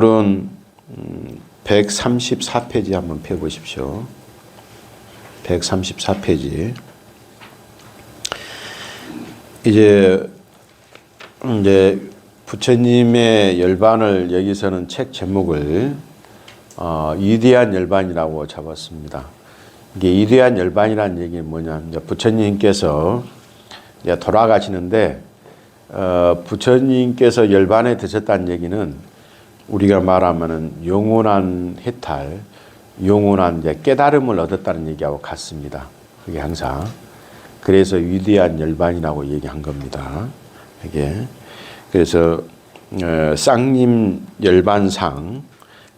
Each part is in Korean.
오늘은 134페이지 한번 펴보십시오. 134페이지. 이제 부처님의 열반을 여기서는 책 제목을 위대한 열반이라고 잡았습니다. 이게 위대한 열반이라는 얘기는 뭐냐면 부처님께서 이제 돌아가시는데 부처님께서 열반에 드셨다는 얘기는 우리가 말하면은 영원한 해탈, 영원한 이제 깨달음을 얻었다는 얘기하고 같습니다. 그게 항상 그래서 위대한 열반이라고 얘기한 겁니다. 이게 그래서 쌍님 열반상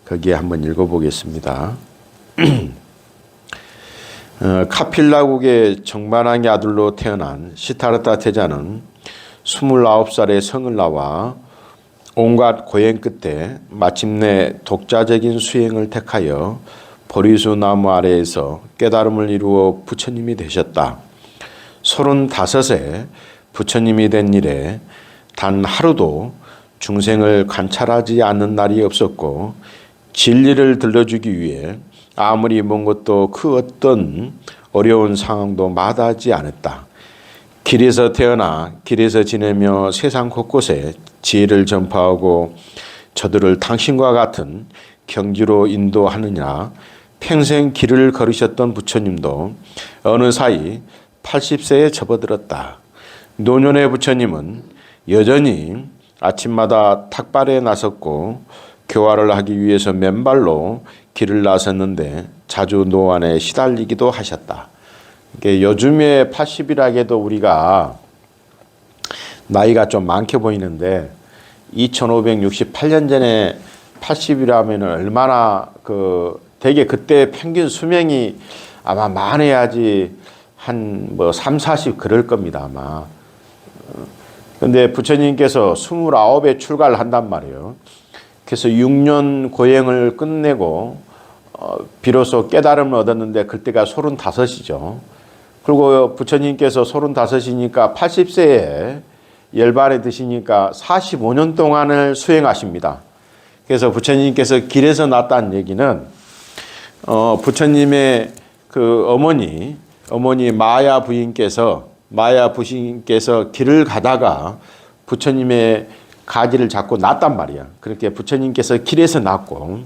거기에 한번 읽어보겠습니다. 카필라국의 정반왕의 아들로 태어난 시타르타 태자는 29살에 성을 나와 온갖 고행 끝에 마침내 독자적인 수행을 택하여 보리수 나무 아래에서 깨달음을 이루어 부처님이 되셨다. 35세 부처님이 된 이래 단 하루도 중생을 관찰하지 않는 날이 없었고 진리를 들려주기 위해 아무리 먼 것도 그 어떤 어려운 상황도 마다하지 않았다. 길에서 태어나 길에서 지내며 세상 곳곳에 지혜를 전파하고 저들을 당신과 같은 경지로 인도하느냐 평생 길을 걸으셨던 부처님도 어느 사이 80세에 접어들었다. 노년의 부처님은 여전히 아침마다 탁발에 나섰고 교화를 하기 위해서 맨발로 길을 나섰는데 자주 노안에 시달리기도 하셨다. 요즘에 80이라게도 우리가 나이가 좀 많게 보이는데 2568년 전에 80이라면 얼마나 되게 그때 평균 수명이 아마 많아야지 한 3, 40 그럴 겁니다, 아마. 근데 부처님께서 29에 출가를 한단 말이에요. 그래서 6년 고행을 끝내고 비로소 깨달음을 얻었는데 그때가 35이죠. 그리고 부처님께서 35이니까 80세에 열반에 드시니까 45년 동안을 수행하십니다. 그래서 부처님께서 길에서 났다는 얘기는 부처님의 그 어머니 마야 부인께서 길을 가다가 부처님의 가지를 잡고 났단 말이야. 그렇게 부처님께서 길에서 났고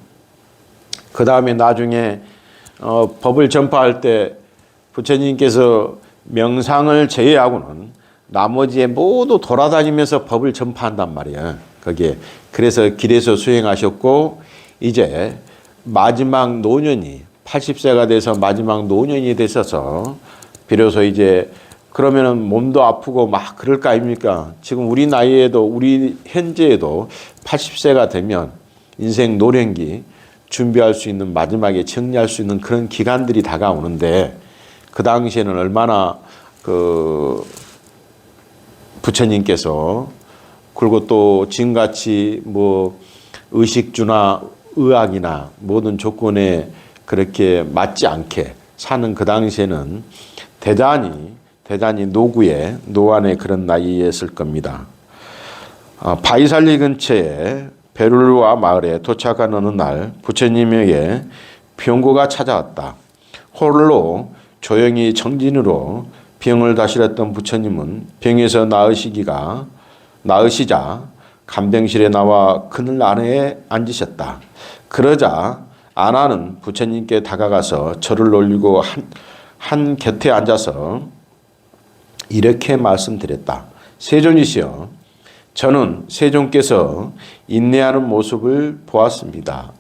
그 다음에 나중에 법을 전파할 때 부처님께서 명상을 제외하고는 나머지에 모두 돌아다니면서 법을 전파한단 말이야. 거기에 그래서 길에서 수행하셨고 이제 마지막 노년이 80세가 돼서 마지막 노년이 되셔서 비로소 이제 그러면은 몸도 아프고 막 그럴 거 아닙니까? 지금 우리 나이에도 우리 현재에도 80세가 되면 인생 노년기 준비할 수 있는 마지막에 정리할 수 있는 그런 기간들이 다가오는데 그 당시에는 얼마나 부처님께서 그리고 또 지금같이 의식주나 의학이나 모든 조건에 그렇게 맞지 않게 사는 그 당시에는 대단히 노안의 그런 나이였을 겁니다. 바이살리 근처에 베룰루아 마을에 도착한 어느 날 부처님에게 병고가 찾아왔다. 홀로 조용히 정진으로 병을 다스렸던 부처님은 병에서 나으시자 간병실에 나와 그늘 아래에 앉으셨다. 그러자 아나는 부처님께 다가가서 절을 올리고 한 곁에 앉아서 이렇게 말씀드렸다. 세존이시여, 저는 세존께서 인내하는 모습을 보았습니다.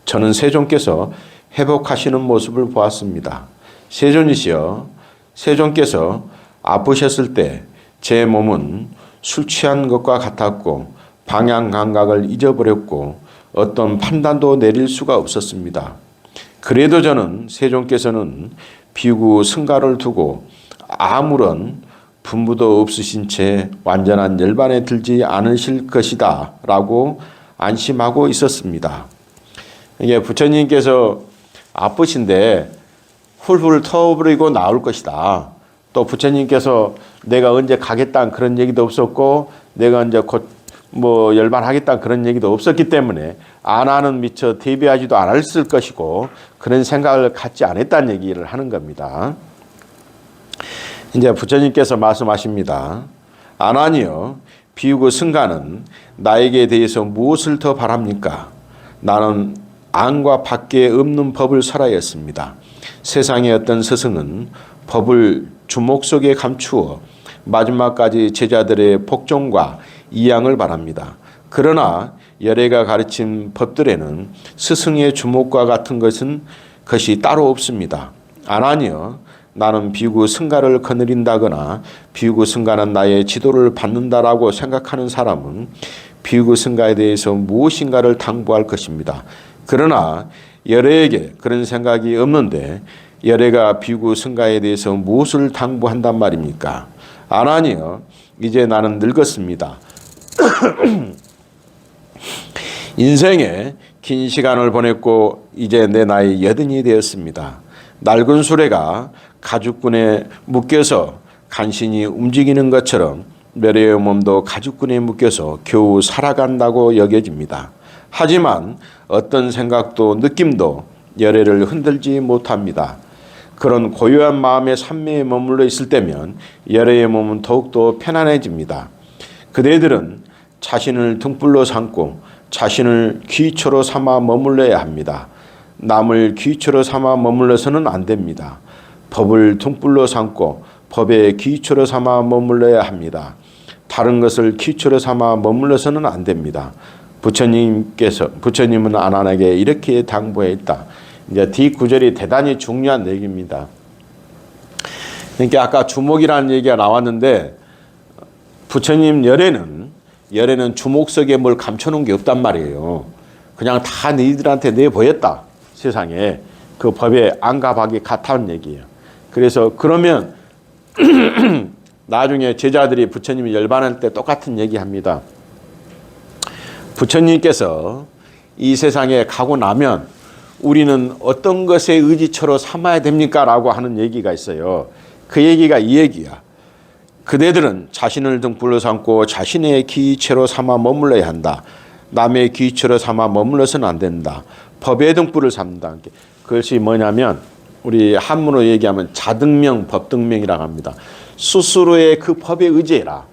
저는 세존께서 회복하시는 모습을 보았습니다. 세존이시여, 세존께서 아프셨을 때 제 몸은 술 취한 것과 같았고 방향 감각을 잊어버렸고 어떤 판단도 내릴 수가 없었습니다. 그래도 저는 세존께서는 비구 승가를 두고 아무런 분부도 없으신 채 완전한 열반에 들지 않으실 것이다 라고 안심하고 있었습니다. 이게 부처님께서 아프신데 훌훌 터버리고 나올 것이다. 또 부처님께서 내가 언제 가겠다는 그런 얘기도 없었고 내가 이제 곧 뭐 열반하겠다 그런 얘기도 없었기 때문에 아나는 미처 대비하지도 않았을 것이고 그런 생각을 갖지 않았다는 얘기를 하는 겁니다. 이제 부처님께서 말씀하십니다. 아나니여, 비우고 승가는 나에게 대해서 무엇을 더 바랍니까? 나는 안과 밖에 없는 법을 설하였습니다. 세상의 어떤 스승은 법을 주목 속에 감추어 마지막까지 제자들의 복종과 이양을 바랍니다. 그러나 열애가 가르친 법들에는 스승의 주목과 같은 것이 따로 없습니다. 아나니여, 나는 비구 승가를 거느린다거나 비구 승가는 나의 지도를 받는다라고 생각하는 사람은 비구 승가에 대해서 무엇인가를 당부할 것입니다. 그러나 열애에게 그런 생각이 없는데 열애가 비구 승가에 대해서 무엇을 당부한단 말입니까? 아나니여, 이제 나는 늙었습니다. 인생에 긴 시간을 보냈고 이제 내 나이 80이 되었습니다. 낡은 수레가 가죽끈에 묶여서 간신히 움직이는 것처럼 멸애의 몸도 가죽끈에 묶여서 겨우 살아간다고 여겨집니다. 하지만 어떤 생각도 느낌도 열애를 흔들지 못합니다. 그런 고요한 마음의 산매에 머물러 있을 때면 열애의 몸은 더욱더 편안해집니다. 그대들은 자신을 등불로 삼고 자신을 귀초로 삼아 머물러야 합니다. 남을 귀초로 삼아 머물러서는 안 됩니다. 법을 등불로 삼고 법의 귀초로 삼아 머물러야 합니다. 다른 것을 귀초로 삼아 머물러서는 안 됩니다. 부처님은 아난에게 이렇게 당부했다. 이제 뒷구절이 대단히 중요한 얘기입니다. 그러니까 아까 주목이라는 얘기가 나왔는데 부처님 열애는 주목 속에 뭘 감춰놓은 게 없단 말이에요. 그냥 다 너희들한테 내보였다. 세상에 그 법의 안과 밖이 같다는 얘기예요. 그래서 그러면 나중에 제자들이 부처님이 열반할 때 똑같은 얘기합니다. 부처님께서 이 세상에 가고 나면 우리는 어떤 것의 의지처로 삼아야 됩니까? 라고 하는 얘기가 있어요. 그 얘기가 이 얘기야. 그대들은 자신을 등불로 삼고 자신의 기체로 삼아 머물러야 한다. 남의 기체로 삼아 머물러서는 안 된다. 법의 등불을 삼는다. 그것이 뭐냐면 우리 한문으로 얘기하면 자등명, 법등명이라고 합니다. 스스로의 그 법에 의지해라.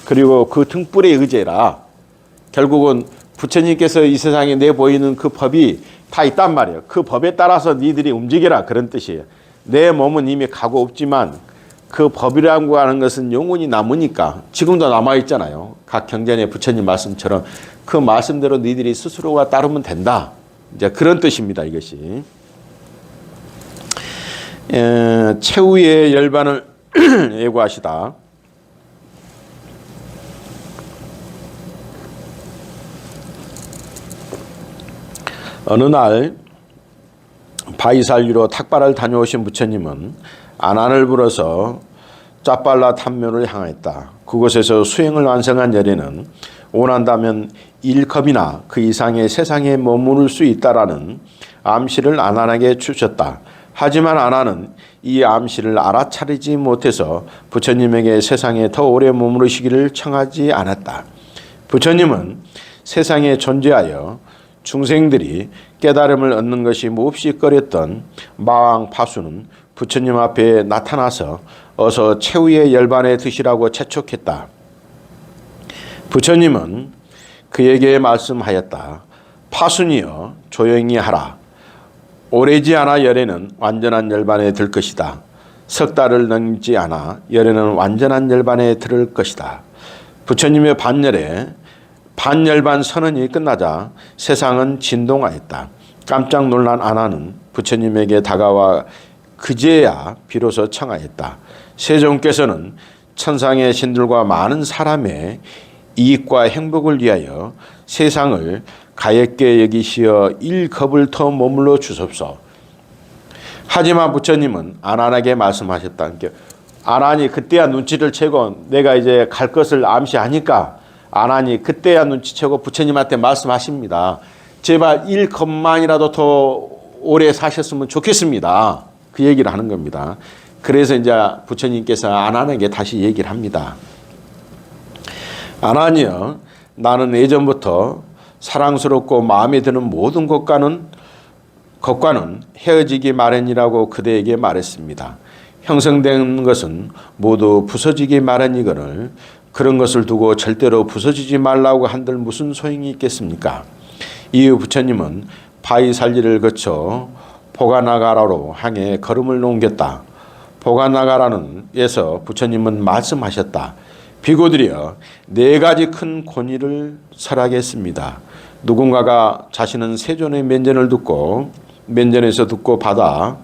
그리고 그 등불에 의지해라. 결국은 부처님께서 이 세상에 내보이는 그 법이 다 있단 말이에요. 그 법에 따라서 니들이 움직여라. 그런 뜻이에요. 내 몸은 이미 가고 없지만 그 법이라고 하는 것은 영원히 남으니까 지금도 남아있잖아요. 각 경전의 부처님 말씀처럼 그 말씀대로 니들이 스스로가 따르면 된다. 이제 그런 뜻입니다. 이것이. 최후의 열반을 예고하시다. 어느 날 바이살유로 탁발을 다녀오신 부처님은 아난을 불어서 짜빨라 탐묘를 향했다. 그곳에서 수행을 완성한 열애는 원한다면 1컵이나 그 이상의 세상에 머무를 수 있다라는 암시를 아난에게 주셨다. 하지만 아난은 이 암시를 알아차리지 못해서 부처님에게 세상에 더 오래 머무르시기를 청하지 않았다. 부처님은 세상에 존재하여 중생들이 깨달음을 얻는 것이 몹시 꺼렸던 마왕 파수는 부처님 앞에 나타나서 어서 최후의 열반에 드시라고 재촉했다. 부처님은 그에게 말씀하였다. 파순이여, 조용히 하라. 오래지 않아 열애는 완전한 열반에 들 것이다. 석 달을 넘지 않아 열애는 완전한 열반에 들을 것이다. 부처님의 반열반 선언이 끝나자 세상은 진동하였다. 깜짝 놀란 아나는 부처님에게 다가와 그제야 비로소 청하였다. 세종께서는 천상의 신들과 많은 사람의 이익과 행복을 위하여 세상을 가엾게 여기시어 1컵을 더 머물러 주sob소. 하지만 부처님은 아난에게 말씀하셨다. 아난이 그때야 눈치를 채고 내가 이제 갈 것을 암시하니까 아난이 그때야 눈치채고 부처님한테 말씀하십니다. 제발 1컵만이라도 더 오래 사셨으면 좋겠습니다. 그 얘기를 하는 겁니다. 그래서 이제 부처님께서 아난에게 다시 얘기를 합니다. 아난이여, 나는 예전부터 사랑스럽고 마음에 드는 모든 것과는 헤어지기 마련이라고 그대에게 말했습니다. 형성된 것은 모두 부서지기 마련이거늘 그런 것을 두고 절대로 부서지지 말라고 한들 무슨 소용이 있겠습니까? 이후 부처님은 바위살리를 거쳐 보가나가라로 향해 걸음을 옮겼다. 보가나가라에서 부처님은 말씀하셨다. 비구들이여, 4가지 큰 권위를 설하겠습니다. 누군가가 자신은 세존의 면전에서 듣고 받아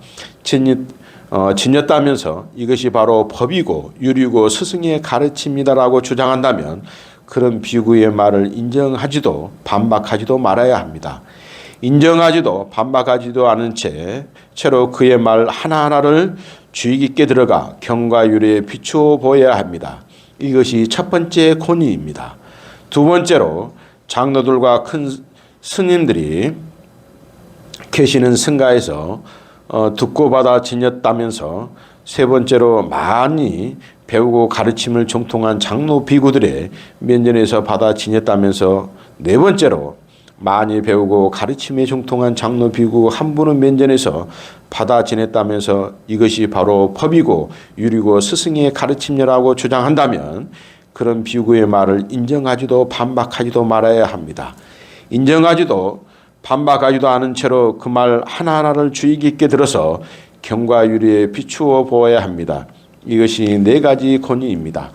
지녔다면서 이것이 바로 법이고 유리고 스승의 가르침이다라고 주장한다면 그런 비구의 말을 인정하지도 반박하지도 말아야 합니다. 인정하지도 반박하지도 않은 채로 그의 말 하나하나를 주의 깊게 들어가 경과 유리에 비추어 보여야 합니다. 이것이 첫 번째 권위입니다. 두 번째로 장로들과 큰 스님들이 계시는 승가에서 듣고 받아 지녔다면서 세 번째로 많이 배우고 가르침을 정통한 장로 비구들의 면전에서 받아 지냈다면서 네 번째로 많이 배우고 가르침에 정통한 장로 비구 한 분의 면전에서 받아 지냈다면서 이것이 바로 법이고 유리고 스승의 가르침이라고 주장한다면 그런 비구의 말을 인정하지도 반박하지도 말아야 합니다. 인정하지도 반박하지도 않은 채로 그 말 하나하나를 주의 깊게 들어서 경과 유리에 비추어 보아야 합니다. 이것이 4가지 권위입니다.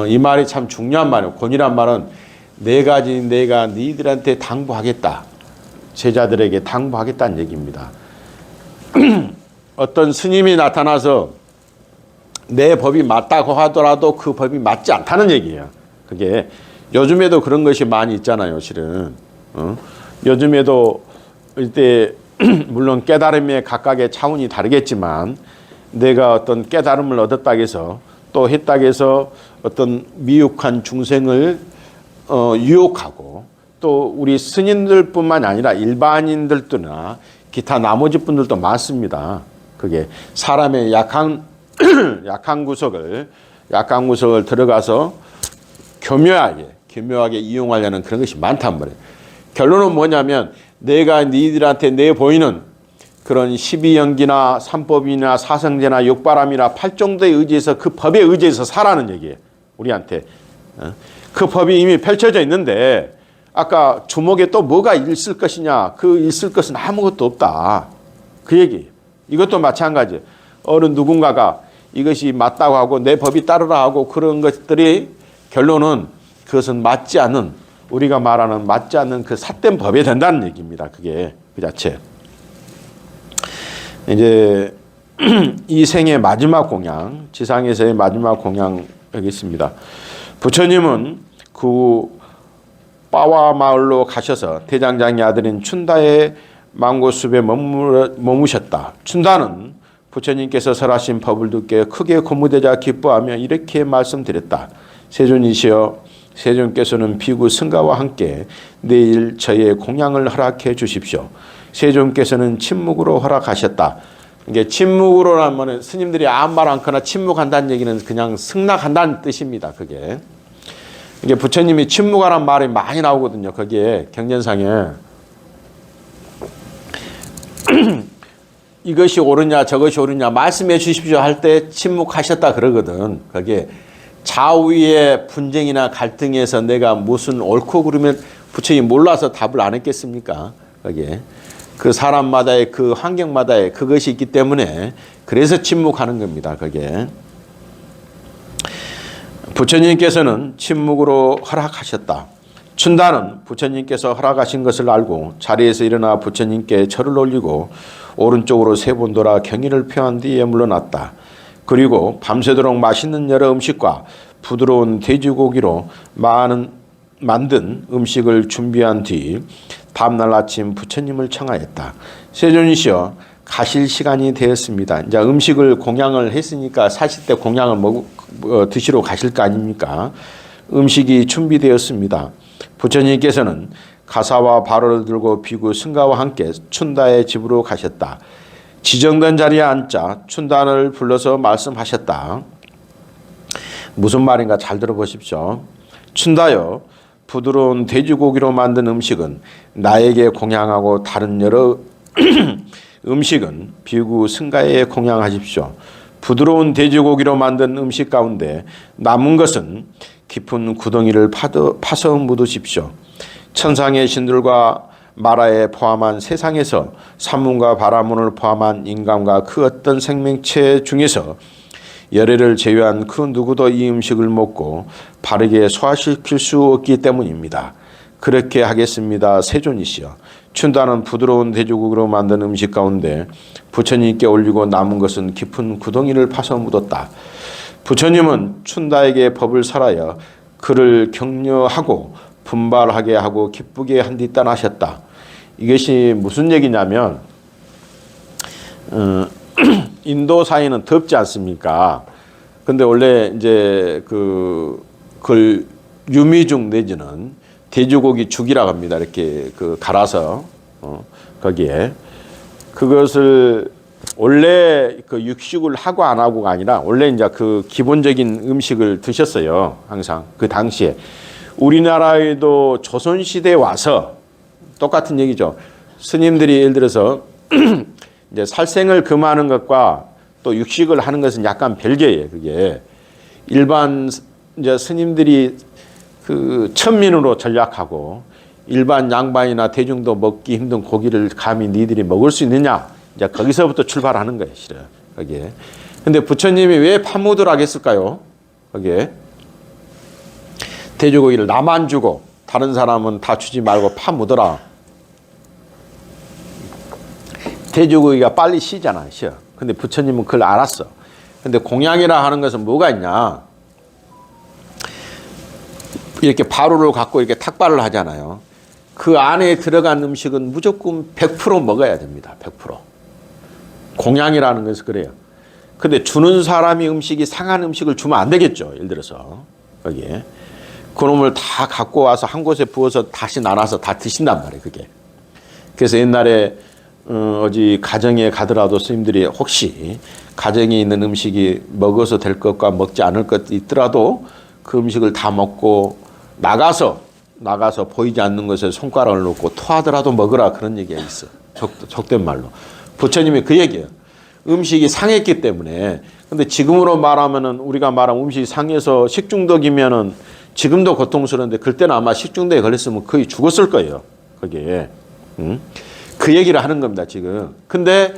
이 말이 참 중요한 말이에요. 권위란 말은 4가지 내가 너희들한테 당부하겠다. 제자들에게 당부하겠다는 얘기입니다. 어떤 스님이 나타나서 내 법이 맞다고 하더라도 그 법이 맞지 않다는 얘기예요. 그게 요즘에도 그런 것이 많이 있잖아요, 실은. 요즘에도 이때 물론 깨달음의 각각의 차원이 다르겠지만 내가 어떤 깨달음을 얻었다고 해서 또 했다고 해서 어떤 미혹한 중생을 유혹하고 또 우리 스님들뿐만 아니라 일반인들도나 기타 나머지 분들도 많습니다. 그게 사람의 약한 구석을 들어가서 교묘하게 이용하려는 그런 것이 많단 말이에요. 결론은 뭐냐면 내가 너희들한테 내보이는 그런 12연기나 삼법이나 사성제나 욕바람이나 팔정도에 의지해서 그 법에 의지해서 살라는 얘기예요. 우리한테. 그 법이 이미 펼쳐져 있는데 아까 주목에 또 뭐가 있을 것이냐. 그 있을 것은 아무것도 없다. 그 얘기. 이것도 마찬가지예요. 어느 누군가가 이것이 맞다고 하고 내 법이 따르라 하고 그런 것들이 결론은 그것은 맞지 않는 우리가 말하는 맞지 않는 그 삿된 법에 된다는 얘기입니다. 그게 그 자체. 이제 이 생의 마지막 공양, 지상에서의 마지막 공양 여기 있습니다. 부처님은 그 빠와 마을로 가셔서 대장장의 아들인 춘다의 망고숲에 머무셨다. 춘다는 부처님께서 설하신 법을 듣게 크게 고무되자 기뻐하며 이렇게 말씀드렸다. 세존이시여, 세존께서는 비구 승가와 함께 내일 저의 공양을 허락해 주십시오. 세존께서는 침묵으로 허락하셨다. 이게 침묵으로라는 말은 스님들이 아무 말 않거나 침묵한다는 얘기는 그냥 승낙한다는 뜻입니다. 그게. 이게 부처님이 침묵하라는 말이 많이 나오거든요. 거기에 경전상에. 이것이 옳으냐 저것이 옳으냐 말씀해 주십시오 할 때 침묵하셨다 그러거든. 거기에 좌우의 분쟁이나 갈등에서 내가 무슨 옳고 그르면 부처님이 몰라서 답을 안 했겠습니까? 거기에. 그 사람마다의 그 환경마다의 그것이 있기 때문에 그래서 침묵하는 겁니다. 거기에. 부처님께서는 침묵으로 허락하셨다. 춘다는 부처님께서 허락하신 것을 알고 자리에서 일어나 부처님께 절을 올리고 오른쪽으로 3번 돌아 경의를 표한 뒤에 물러났다. 그리고 밤새도록 맛있는 여러 음식과 부드러운 돼지고기로 만든 음식을 준비한 뒤 다음날 아침 부처님을 청하였다. 세존이시여, 가실 시간이 되었습니다. 이제 음식을 공양을 했으니까 사실 때 공양을 드시러 가실 거 아닙니까? 음식이 준비되었습니다. 부처님께서는 가사와 바로를 들고 비구 승가와 함께 춘다의 집으로 가셨다. 지정된 자리에 앉자 춘단을 불러서 말씀하셨다. 무슨 말인가 잘 들어보십시오. 춘다여, 부드러운 돼지고기로 만든 음식은 나에게 공양하고 다른 여러 음식은 비구 승가에 공양하십시오. 부드러운 돼지고기로 만든 음식 가운데 남은 것은 깊은 구덩이를 파서 묻으십시오. 천상의 신들과 마라에 포함한 세상에서 산문과 바라문을 포함한 인간과 그 어떤 생명체 중에서 열애를 제외한 그 누구도 이 음식을 먹고 바르게 소화시킬 수 없기 때문입니다. 그렇게 하겠습니다. 세존이시여. 춘다는 부드러운 돼지고기로 만든 음식 가운데 부처님께 올리고 남은 것은 깊은 구덩이를 파서 묻었다. 부처님은 춘다에게 법을 설하여 그를 격려하고 분발하게 하고 기쁘게 한 뒤 떠나셨다. 이것이 무슨 얘기냐면 인도 사이는 덥지 않습니까? 근데 원래 이제 그걸 유미죽 내지는 돼지고기 죽이라고 합니다. 이렇게 갈아서 거기에 그것을 원래 그 육식을 하고 안 하고가 아니라 원래 이제 그 기본적인 음식을 드셨어요. 항상 그 당시에 우리나라에도 조선 시대에 와서 똑같은 얘기죠. 스님들이 예를 들어서 이제 살생을 금하는 것과 또 육식을 하는 것은 약간 별개예요. 그게 일반 이제 스님들이 그 천민으로 전략하고 일반 양반이나 대중도 먹기 힘든 고기를 감히 니들이 먹을 수 있느냐? 이제 거기서부터 출발하는 거예요, 실은 거기에. 근데 부처님이 왜 파묻으라고 했을까요? 거기에 돼지고기를 나만 주고 다른 사람은 다 주지 말고 파묻어라. 돼지고기가 빨리 쉬잖아, 쉬어. 근데 부처님은 그걸 알았어. 근데 공양이라 하는 것은 뭐가 있냐? 이렇게 바루를 갖고 이렇게 탁발을 하잖아요. 그 안에 들어간 음식은 무조건 100% 먹어야 됩니다. 100%. 공양이라는 것은 그래요. 근데 주는 사람이 음식이 상한 음식을 주면 안 되겠죠. 예를 들어서 거기에 그놈을 다 갖고 와서 한 곳에 부어서 다시 나눠서 다 드신단 말이에요. 그게. 그래서 옛날에 어디 가정에 가더라도 스님들이 혹시 가정에 있는 음식이 먹어서 될 것과 먹지 않을 것 있더라도 그 음식을 다 먹고 나가서 보이지 않는 것에 손가락을 놓고 토하더라도 먹으라 그런 얘기가 있어. 속된 말로. 부처님이 그 얘기예요. 음식이 상했기 때문에. 근데 지금으로 말하면은 우리가 말하면 음식이 상해서 식중독이면은 지금도 고통스러운데 그때는 아마 식중독에 걸렸으면 거의 죽었을 거예요. 거기에. 그 얘기를 하는 겁니다, 지금. 근데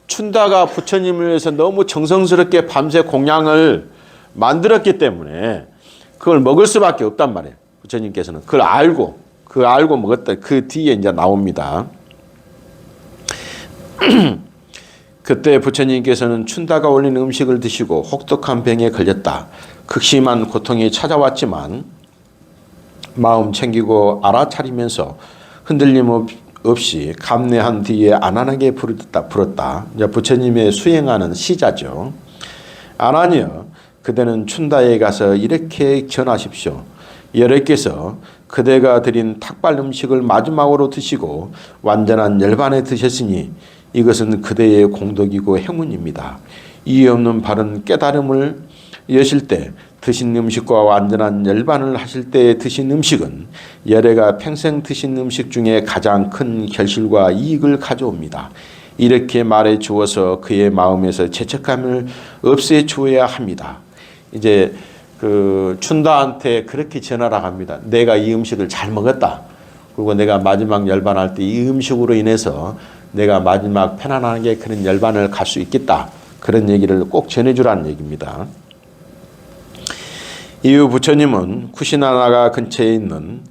춘다가 부처님을 위해서 너무 정성스럽게 밤새 공양을 만들었기 때문에 그걸 먹을 수밖에 없단 말이에요. 부처님께서는 그걸 알고 먹었다. 그 뒤에 이제 나옵니다. 그때 부처님께서는 춘다가 올린 음식을 드시고 혹독한 병에 걸렸다. 극심한 고통이 찾아왔지만 마음 챙기고 알아차리면서 흔들림 없이 감내한 뒤에 안안하게 불었다. 이제 부처님의 수행하는 시자죠. 안하니여 그대는 춘다에 가서 이렇게 전하십시오. 여러께서 그대가 드린 탁발 음식을 마지막으로 드시고 완전한 열반에 드셨으니 이것은 그대의 공덕이고 행운입니다. 이해 없는 바른 깨달음을 여실 때 드신 음식과 완전한 열반을 하실 때 드신 음식은 열애가 평생 드신 음식 중에 가장 큰 결실과 이익을 가져옵니다. 이렇게 말해 주어서 그의 마음에서 죄책감을 없애 주어야 합니다. 이제 그 춘다한테 그렇게 전하라고 합니다. 내가 이 음식을 잘 먹었다. 그리고 내가 마지막 열반할 때 이 음식으로 인해서 내가 마지막 편안하게 그런 열반을 갈 수 있겠다. 그런 얘기를 꼭 전해주라는 얘기입니다. 이후 부처님은 쿠시나나가 근처에 있는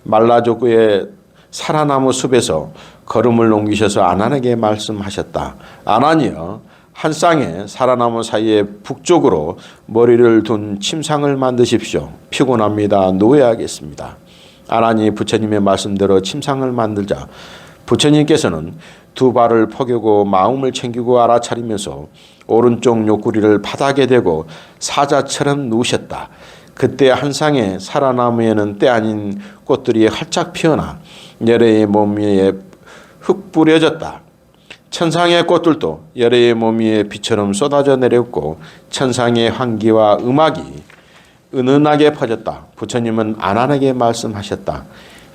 말라조구의 사라나무 숲에서 걸음을 옮기셔서 안안에게 말씀하셨다. 안안이여, 한 쌍의 사라나무 사이에 북쪽으로 머리를 둔 침상을 만드십시오. 피곤합니다. 누워야겠습니다. 안안이 부처님의 말씀대로 침상을 만들자 부처님께서는 두 발을 포개고 마음을 챙기고 알아차리면서 오른쪽 옆구리를 바닥에 대고 사자처럼 누우셨다. 그때 한 쌍의 사라나무에는 때 아닌 꽃들이 활짝 피어나 열애의 몸 위에 흙 뿌려졌다. 천상의 꽃들도 열애의 몸 위에 비처럼 쏟아져 내렸고 천상의 환기와 음악이 은은하게 퍼졌다. 부처님은 안안하게 말씀하셨다.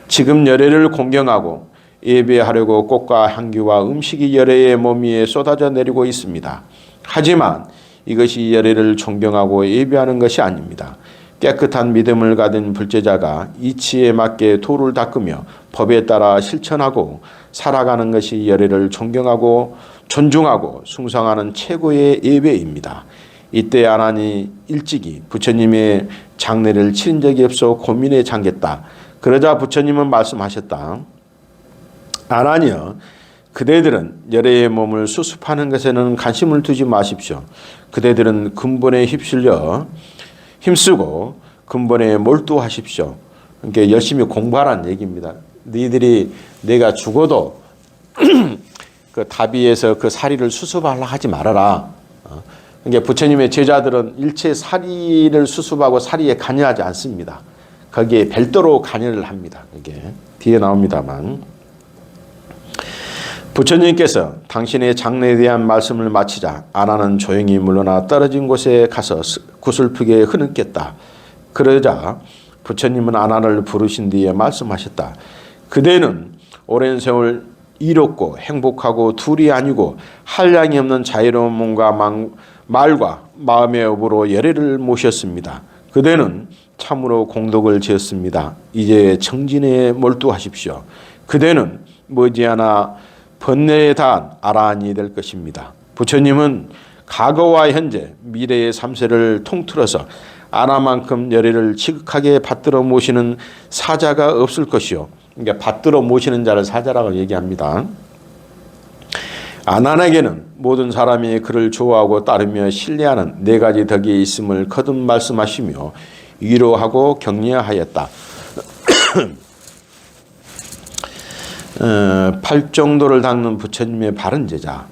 지금 열애를 공경하고 예배하려고 꽃과 향기와 음식이 열애의 몸 위에 쏟아져 내리고 있습니다. 하지만 이것이 열애를 존경하고 예배하는 것이 아닙니다. 깨끗한 믿음을 가진 불제자가 이치에 맞게 도를 닦으며 법에 따라 실천하고 살아가는 것이 열애를 존경하고 존중하고 숭상하는 최고의 예배입니다. 이때 아난이 일찍이 부처님의 장례를 치른 적이 없어 고민에 잠겼다. 그러자 부처님은 말씀하셨다. 아난이여, 그대들은 열애의 몸을 수습하는 것에는 관심을 두지 마십시오. 그대들은 근본에 힘쓰고 근본에 몰두하십시오. 그러니까 열심히 공부하라는 얘기입니다. 너희들이 내가 죽어도 그 다비에서 그 사리를 수습하려 하지 말아라. 그러니까 부처님의 제자들은 일체 사리를 수습하고 사리에 관여하지 않습니다. 거기에 별도로 관여를 합니다. 이게 뒤에 나옵니다만, 부처님께서 당신의 장래에 대한 말씀을 마치자 아난은 조용히 물러나 떨어진 곳에 가서 구슬프게 흐느꼈다. 그러자 부처님은 아난을 부르신 뒤에 말씀하셨다. 그대는 오랜 세월 이롭고 행복하고 둘이 아니고 한량이 없는 자유로운 몸과 말과 마음의 업으로 열애를 모셨습니다. 그대는 참으로 공덕을 지었습니다. 이제 청진에 몰두하십시오. 그대는 머지않아 번뇌에 대한 아라한이 될 것입니다. 부처님은 과거와 현재, 미래의 3세를 통틀어서 아나만큼 열애를 지극하게 받들어 모시는 사자가 없을 것이요. 그러니까 받들어 모시는 자를 사자라고 얘기합니다. 아난에게는 모든 사람이 그를 좋아하고 따르며 신뢰하는 네 가지 덕이 있음을 거듭 말씀하시며 위로하고 격려하였다. 팔정도를 닦는 부처님의 바른 제자.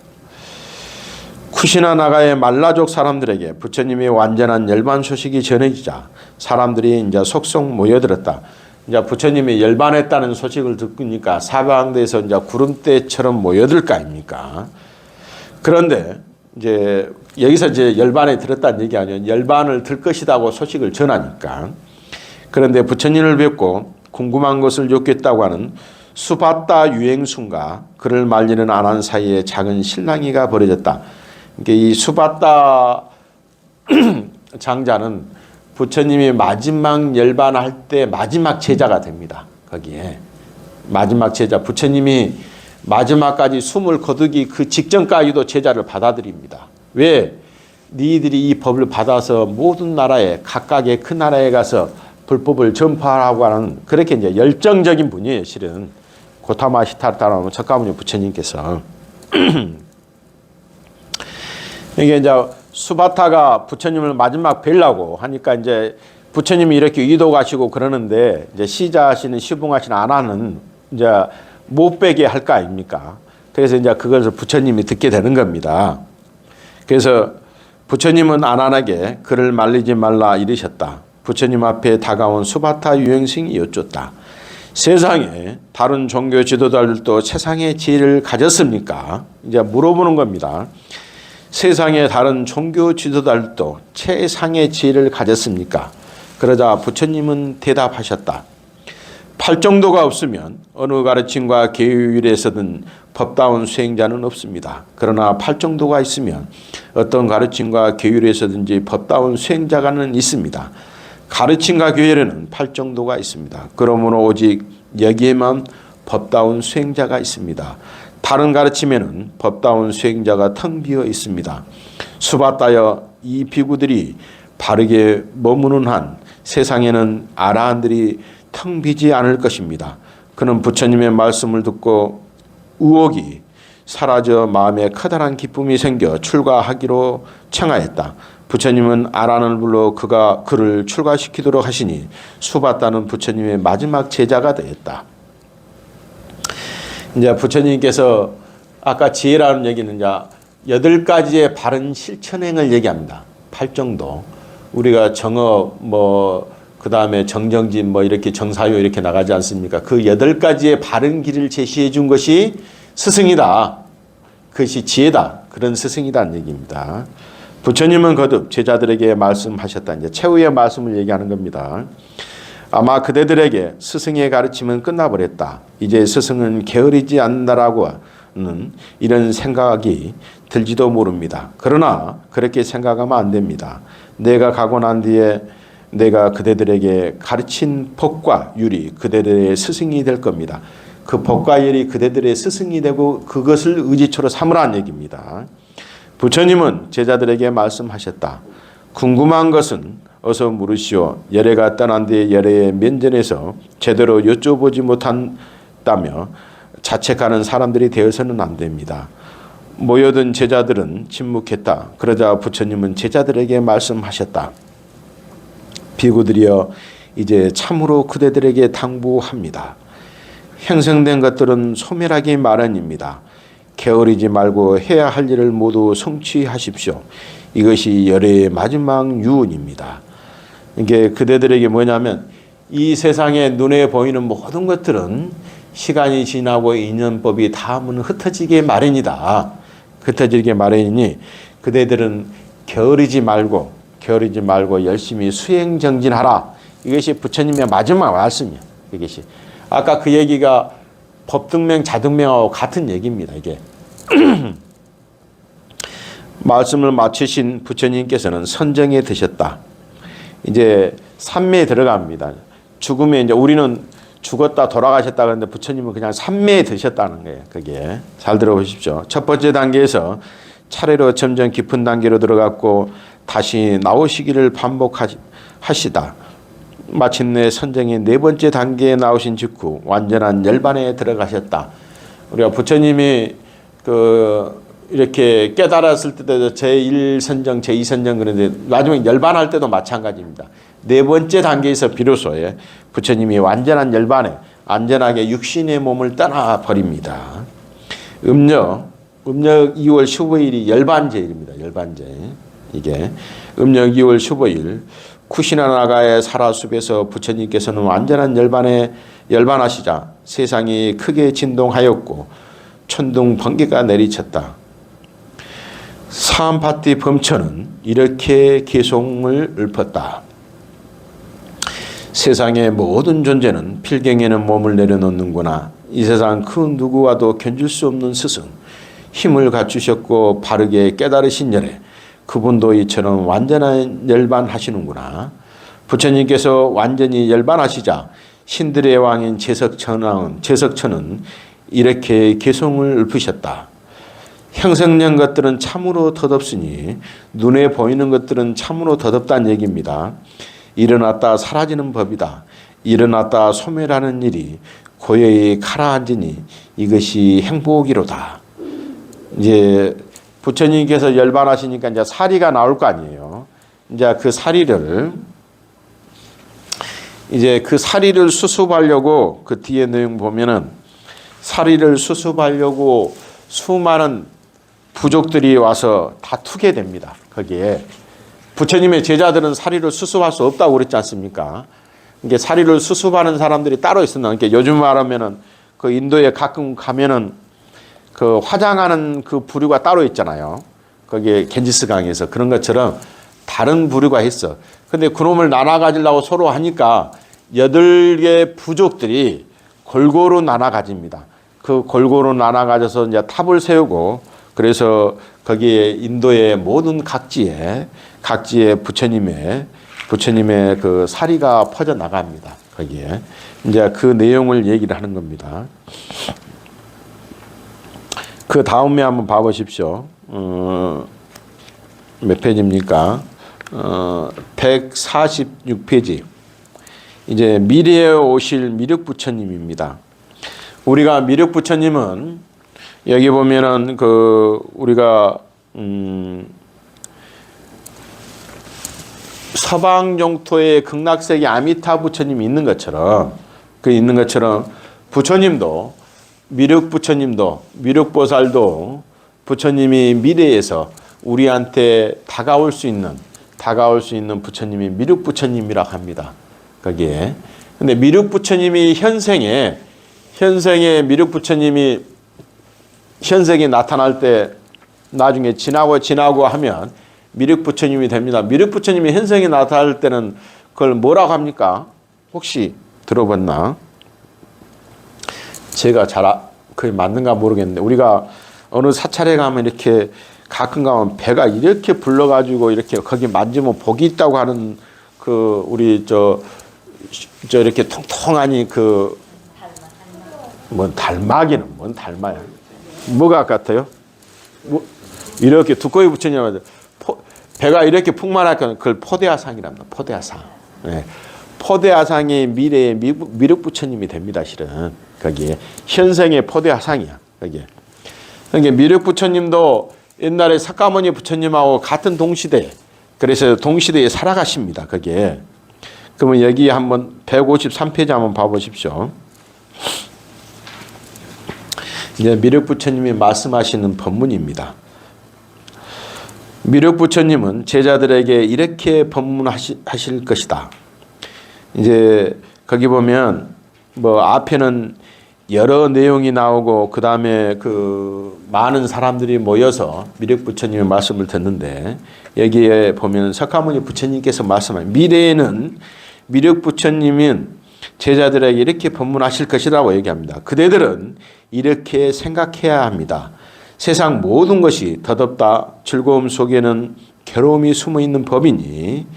쿠시나 나가의 말라족 사람들에게 부처님의 완전한 열반 소식이 전해지자 사람들이 이제 속속 모여들었다. 이제 부처님이 열반했다는 소식을 듣으니까 사방대에서 이제 구름대처럼 모여들 거 아닙니까? 그런데 이제 여기서 이제 열반에 들었다는 얘기 아니에요. 열반을 들 것이라고 소식을 전하니까. 그런데 부처님을 뵙고 궁금한 것을 여쭙겠다고 하는 수바타 유행순과 그를 말리는 아난 사이에 작은 실랑이가 벌어졌다. 그러니까 이 수바타 장자는 부처님이 마지막 열반할 때 마지막 제자가 됩니다. 거기에 마지막 제자, 부처님이 마지막까지 숨을 거두기 그 직전까지도 제자를 받아들입니다. 왜? 너희들이 이 법을 받아서 모든 나라에 각각의 그 나라에 가서 불법을 전파하라고 하는 그렇게 이제 열정적인 분이에요. 실은 고타마 시타르타라는 석가모니 부처님께서 이게 이제 수바타가 부처님을 마지막 뵈려고 하니까 이제 부처님이 이렇게 이도가시고 그러는데 이제 시자하시는 시봉하시는 아난은 이제 못 뵈게 할 거 아닙니까? 그래서 이제 그것을 부처님이 듣게 되는 겁니다. 그래서 부처님은 아난에게 그를 말리지 말라 이르셨다. 부처님 앞에 다가온 수바타 유행승이 여쭙다. 세상에 다른 종교 지도자들도 세상의 지혜를 가졌습니까? 이제 물어보는 겁니다. 세상의 다른 종교 지도자들도 최상의 지혜를 가졌습니까? 그러자 부처님은 대답하셨다. 팔정도가 없으면 어느 가르침과 계율에서든 법다운 수행자는 없습니다. 그러나 팔정도가 있으면 어떤 가르침과 계율에서든지 법다운 수행자가는 있습니다. 가르침과 교율에는 팔정도가 있습니다. 그러므로 오직 여기에만 법다운 수행자가 있습니다. 다른 가르침에는 법다운 수행자가 텅 비어 있습니다. 수바타여, 이 비구들이 바르게 머무는 한 세상에는 아라한들이 텅 비지 않을 것입니다. 그는 부처님의 말씀을 듣고 의혹이 사라져 마음에 커다란 기쁨이 생겨 출가하기로 청하였다. 부처님은 아란을 불러 그가 그를 출가시키도록 하시니 수바타는 부처님의 마지막 제자가 되었다. 이제 부처님께서 아까 지혜라는 얘기는 이제 8가지의 바른 실천행을 얘기합니다. 8정도. 우리가 정업 그 다음에 정정진 이렇게 정사유 이렇게 나가지 않습니까? 그 8가지의 바른 길을 제시해 준 것이 스승이다. 그것이 지혜다. 그런 스승이라는 얘기입니다. 부처님은 거듭 제자들에게 말씀하셨다. 이제 최후의 말씀을 얘기하는 겁니다. 아마 그대들에게 스승의 가르침은 끝나버렸다. 이제 스승은 게으르지 않는다라고는 이런 생각이 들지도 모릅니다. 그러나 그렇게 생각하면 안 됩니다. 내가 가고 난 뒤에 내가 그대들에게 가르친 법과 율이 그대들의 스승이 될 겁니다. 그 법과 율이 그대들의 스승이 되고 그것을 의지초로 삼으라는 얘기입니다. 부처님은 제자들에게 말씀하셨다. 궁금한 것은 어서 물으시오. 열애가 떠난 뒤에 열애의 면전에서 제대로 여쭤보지 못한다며 자책하는 사람들이 되어서는 안 됩니다. 모여든 제자들은 침묵했다. 그러자 부처님은 제자들에게 말씀하셨다. 비구들이여 이제 참으로 그대들에게 당부합니다. 형성된 것들은 소멸하기 마련입니다. 게으르지 말고 해야 할 일을 모두 성취하십시오. 이것이 열애의 마지막 유언입니다. 이게 그대들에게 뭐냐면 이 세상에 눈에 보이는 모든 것들은 시간이 지나고 인연법이 닿으면 흩어지게 마련이다. 흩어지게 마련이니 그대들은 게으르지 말고 열심히 수행정진하라. 이것이 부처님의 마지막 말씀이야. 이것이 아까 그 얘기가 법등명 자등명하고 같은 얘기입니다. 이게 말씀을 마치신 부처님께서는 선정에 드셨다. 이제 삼매에 들어갑니다. 죽음에 이제 우리는 죽었다 돌아가셨다 그러는데 부처님은 그냥 삼매에 드셨다는 거예요. 그게 잘 들어보십시오. 첫 번째 단계에서 차례로 점점 깊은 단계로 들어갔고 다시 나오시기를 반복하시다. 마침내 선정의 네 번째 단계에 나오신 직후 완전한 열반에 들어가셨다. 우리가 부처님이 이렇게 깨달았을 때도 제1선정, 제2선정 그런데 나중에 열반할 때도 마찬가지입니다. 네 번째 단계에서 비로소 부처님이 완전한 열반에 안전하게 육신의 몸을 떠나버립니다. 음력 2월 15일이 열반제일입니다. 열반제. 이게 음력 2월 15일 쿠시나나가의 사라숲에서 부처님께서는 완전한 열반에 열반하시자 세상이 크게 진동하였고 천둥 번개가 내리쳤다. 사암파티 범처는 이렇게 개송을 읊었다. 세상의 모든 존재는 필경에는 몸을 내려놓는구나. 이 세상 그 누구와도 견줄 수 없는 스승, 힘을 갖추셨고 바르게 깨달으신 열에 그분도 이처럼 완전한 열반하시는구나. 부처님께서 완전히 열반하시자 신들의 왕인 제석천은 이렇게 개송을 읊으셨다. 형성된 것들은 참으로 덧없으니 눈에 보이는 것들은 참으로 덧없다는 얘기입니다. 일어났다 사라지는 법이다. 일어났다 소멸하는 일이 고요히 가라앉으니 이것이 행복이로다. 이제 부처님께서 열반하시니까 이제 사리가 나올 거 아니에요. 이제 그 사리를 수습하려고 그 뒤에 내용 보면은 사리를 수습하려고 수많은 부족들이 와서 다투게 됩니다. 거기에 부처님의 제자들은 사리를 수습할 수 없다고 그랬지 않습니까? 이게 사리를 수습하는 사람들이 따로 있습니다. 그러니까 요즘 말하면은 그 인도에 가끔 가면은 그 화장하는 그 부류가 따로 있잖아요. 거기에 겐지스 강에서 그런 것처럼 다른 부류가 있어. 근데 그놈을 나눠 가지려고 서로 하니까 8개 부족들이 골고루 나눠 가집니다. 그 골고루 나눠 가져서 이제 탑을 세우고 그래서 거기에 인도의 모든 각지에 부처님의 그 사리가 퍼져 나갑니다. 거기에 이제 그 내용을 얘기를 하는 겁니다. 그 다음에 한번 봐보십시오. 몇 페이지입니까? 146페이지. 이제 미래에 오실 미륵부처님입니다. 우리가 미륵부처님은 여기 보면은 우리가 서방 정토에 극락세계 아미타 부처님이 있는 것처럼 부처님도 미륵보살도 부처님이 미래에서 우리한테 다가올 수 있는 부처님이 미륵부처님이라고 합니다. 거기에. 근데 미륵부처님이 현생에 미륵부처님이 현생에 나타날 때 나중에 지나고 하면 미륵 부처님이 됩니다. 미륵 부처님이 현생에 나타날 때는 그걸 뭐라고 합니까? 혹시 들어봤나? 제가 그게 맞는가 모르겠는데 우리가 어느 사찰에 가면 이렇게 가끔 가면 배가 이렇게 불러가지고 이렇게 거기 만지면 복이 있다고 하는 그 우리 저 이렇게 통통하니 뭔 달마기는 뭔 달마야? 뭐가 같아요? 뭐 이렇게 두꺼이 부처님한테 배가 이렇게 풍만하니까 그걸 포대하상이랍니다. 포대하상. 네. 포대하상이 미래의 미륵 부처님이 됩니다. 실은 거기에 현생의 포대하상이야. 거기에. 그러니까 미륵 부처님도 옛날에 석가모니 부처님하고 같은 동시대, 그래서 동시대에 살아가십니다. 거기에. 그러면 여기 한번 153페이지 한번 봐보십시오. 이제 미륵 부처님이 말씀하시는 법문입니다. 미륵 부처님은 제자들에게 이렇게 법문하실 것이다. 이제 거기 보면 뭐 앞에는 여러 내용이 나오고 그 다음에 그 많은 사람들이 모여서 미륵 부처님의 말씀을 듣는데 여기에 보면 석가모니 부처님께서 말씀하신 미래에는 미륵 부처님은 제자들에게 이렇게 법문하실 것이라고 얘기합니다. 그대들은 이렇게 생각해야 합니다. 세상 모든 것이 더덥다 즐거움 속에는 괴로움이 숨어 있는 법이니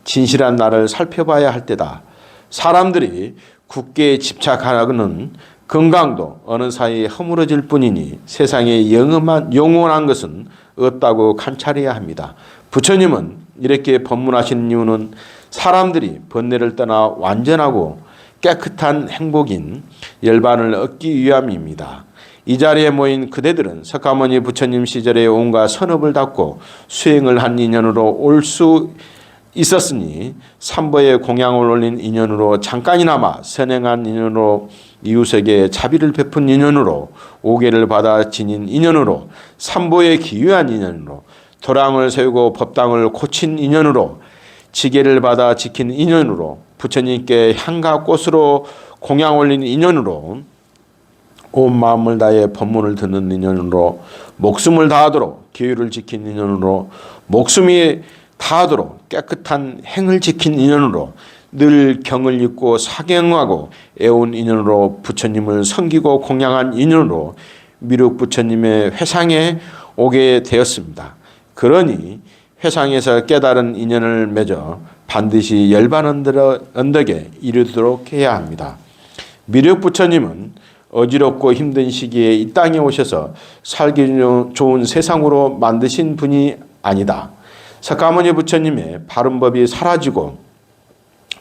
진실한 나를 살펴봐야 할 때다. 사람들이 굳게 집착하는 건강도 어느 사이에 허물어질 뿐이니 세상에 영원한 것은 없다고 관찰해야 합니다. 부처님은 이렇게 법문하시는 이유는 사람들이 번뇌를 떠나 완전하고 깨끗한 행복인 열반을 얻기 위함입니다. 이 자리에 모인 그대들은 석가모니 부처님 시절에 온갖 선업을 닦고 수행을 한 인연으로 올 수 있었으니 삼보에 공양을 올린 인연으로 잠깐이나마 선행한 인연으로 이웃에게 자비를 베푼 인연으로 오계를 받아 지닌 인연으로 삼보에 기유한 인연으로 도량을 세우고 법당을 고친 인연으로 지계를 받아 지킨 인연으로 부처님께 향과 꽃으로 공양 올린 인연으로 온 마음을 다해 법문을 듣는 인연으로 목숨을 다하도록 기율을 지킨 인연으로 목숨이 다하도록 깨끗한 행을 지킨 인연으로 늘 경을 읽고 사경하고 애운 인연으로 부처님을 섬기고 공양한 인연으로 미륵 부처님의 회상에 오게 되었습니다. 그러니 회상에서 깨달은 인연을 맺어 반드시 열반 언덕에 이르도록 해야 합니다. 미륵 부처님은 어지럽고 힘든 시기에 이 땅에 오셔서 살기 좋은 세상으로 만드신 분이 아니다. 석가모니 부처님의 바른 법이 사라지고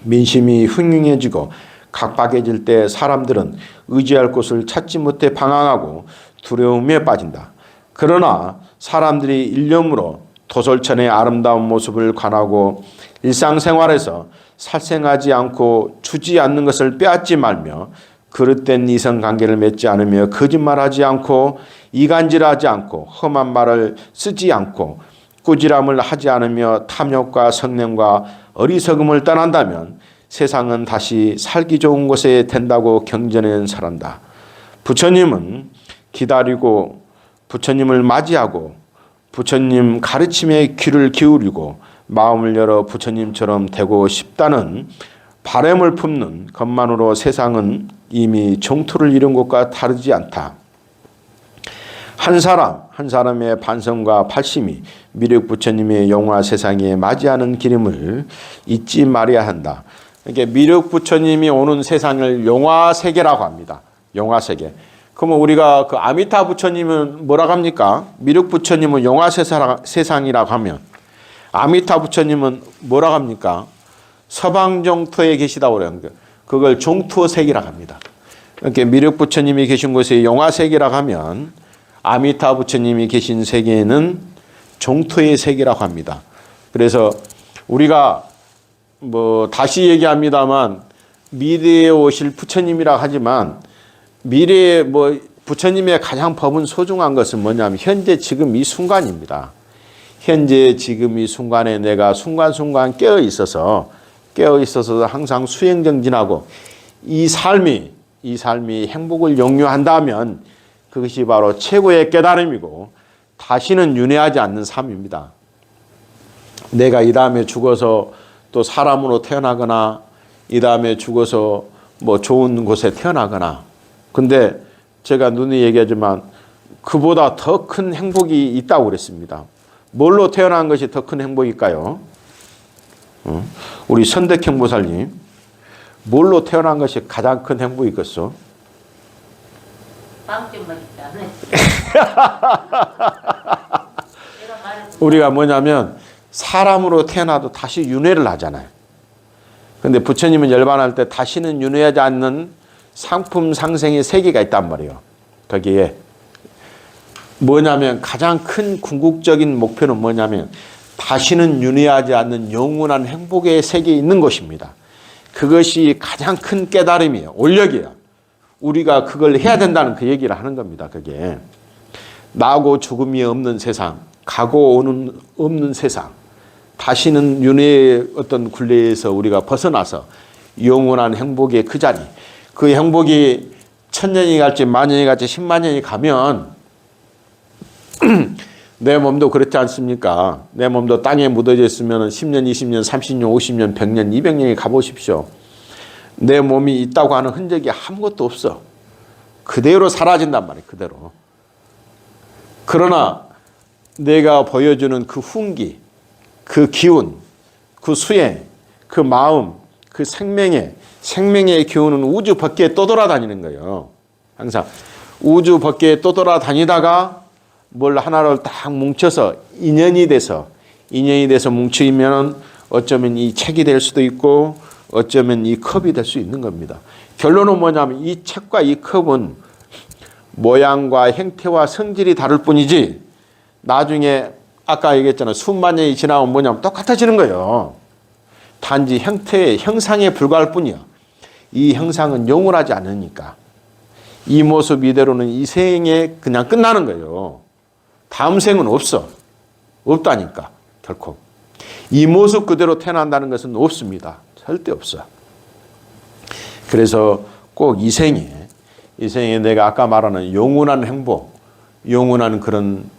민심이 흉흉해지고 각박해질 때 사람들은 의지할 곳을 찾지 못해 방황하고 두려움에 빠진다. 그러나 사람들이 일념으로 도솔천의 아름다운 모습을 관하고 일상생활에서 살생하지 않고 주지 않는 것을 빼앗지 말며 그릇된 이성관계를 맺지 않으며 거짓말하지 않고 이간질하지 않고 험한 말을 쓰지 않고 꾸지람을 하지 않으며 탐욕과 성냄과 어리석음을 떠난다면 세상은 다시 살기 좋은 곳에 된다고 경전하는 사람다. 부처님은 기다리고 부처님을 맞이하고 부처님 가르침에 귀를 기울이고 마음을 열어 부처님처럼 되고 싶다는 바람을 품는 것만으로 세상은 이미 정토를 이룬 것과 다르지 않다. 한 사람의 반성과 발심이 미륵 부처님의 영화 세상에 맞이하는 기림을 잊지 말아야 한다. 그러니까 미륵 부처님이 오는 세상을 영화 세계라고 합니다. 영화 세계. 그러면 우리가 그 아미타 부처님은 뭐라고 합니까? 미륵 부처님은 영화 세상이라고 하면 아미타 부처님은 뭐라고 합니까? 서방 정토에 계시다고 그래요. 그걸 종토 세계라고 합니다. 그러니까 미륵 부처님이 계신 곳에 영화 세계라고 하면 아미타 부처님이 계신 세계는 종토의 세계라고 합니다. 그래서 우리가 뭐 다시 얘기합니다만 미래에 오실 부처님이라고 하지만 미래에 뭐 부처님의 가장 법은 소중한 것은 뭐냐면 현재 지금 이 순간입니다. 현재 지금 이 순간에 내가 순간순간 깨어 있어서 항상 수행정진하고 이 삶이 행복을 영유한다면 그것이 바로 최고의 깨달음이고 다시는 윤회하지 않는 삶입니다. 내가 이 다음에 죽어서 또 사람으로 태어나거나 이 다음에 죽어서 뭐 좋은 곳에 태어나거나. 근데 제가 누누이 얘기하지만 그보다 더 큰 행복이 있다고 그랬습니다. 뭘로 태어난 것이 더 큰 행복일까요? 우리 선덕형 보살님, 뭘로 태어난 것이 가장 큰 행복이겠어? 빵좀 먹자. 우리가 뭐냐면 사람으로 태어나도 다시 윤회를 하잖아요. 근데 부처님은 열반할 때 다시는 윤회하지 않는 상품 상생의 세계가 있단 말이에요. 거기에 뭐냐면 가장 큰 궁극적인 목표는 뭐냐면 다시는 윤회하지 않는 영원한 행복의 세계에 있는 것입니다. 그것이 가장 큰 깨달음이에요. 올력이에요. 우리가 그걸 해야 된다는 그 얘기를 하는 겁니다. 그게 나고 죽음이 없는 세상, 가고 오는 없는 세상, 다시는 윤회의 어떤 굴레에서 우리가 벗어나서 영원한 행복의 그 자리, 그 행복이 1000년이 갈지 만년이 갈지 10만 년이 가면 내 몸도 그렇지 않습니까? 내 몸도 땅에 묻어져 있으면 10년, 20년, 30년, 50년, 100년, 200년이 가보십시오. 내 몸이 있다고 하는 흔적이 아무것도 없어. 그대로 사라진단 말이에요. 그대로. 그러나 내가 보여주는 그 훈기, 그 기운, 그 수행, 그 마음, 그 생명의 기운은 우주 밖에 떠돌아다니는 거예요. 항상 우주 밖에 떠돌아다니다가 뭘 하나를 딱 뭉쳐서 인연이 돼서 뭉치면 어쩌면 이 책이 될 수도 있고 어쩌면 이 컵이 될 수 있는 겁니다. 결론은 뭐냐면 이 책과 이 컵은 모양과 형태와 성질이 다를 뿐이지 나중에 아까 얘기했잖아요. 수만 년이 지나면 뭐냐면 똑같아지는 거예요. 단지 형상에 불과할 뿐이야. 이 형상은 영원하지 않으니까 이 모습 이대로는 이 생에 그냥 끝나는 거예요. 다음 생은 없어. 없다니까 결코. 이 모습 그대로 태어난다는 것은 없습니다. 절대 없어. 그래서 꼭 이 생에 내가 아까 말하는 영원한 행복, 영원한 그런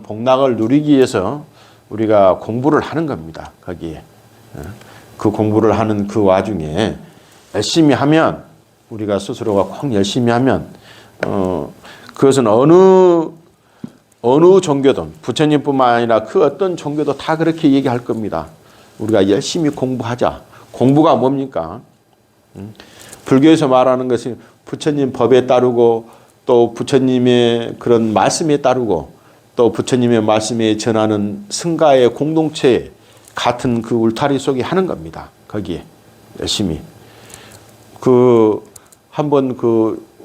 복락을 누리기 위해서 우리가 공부를 하는 겁니다. 거기에. 그 공부를 하는 그 와중에 열심히 하면 우리가 스스로가 꼭 열심히 하면 그것은 어느 종교든 부처님뿐만 아니라 그 어떤 종교도 다 그렇게 얘기할 겁니다. 우리가 열심히 공부하자. 공부가 뭡니까? 불교에서 말하는 것이 부처님 법에 따르고 또 부처님의 그런 말씀에 따르고 또 부처님의 말씀에 전하는 승가의 공동체 같은 그 울타리 속에 하는 겁니다. 거기에 열심히. 한번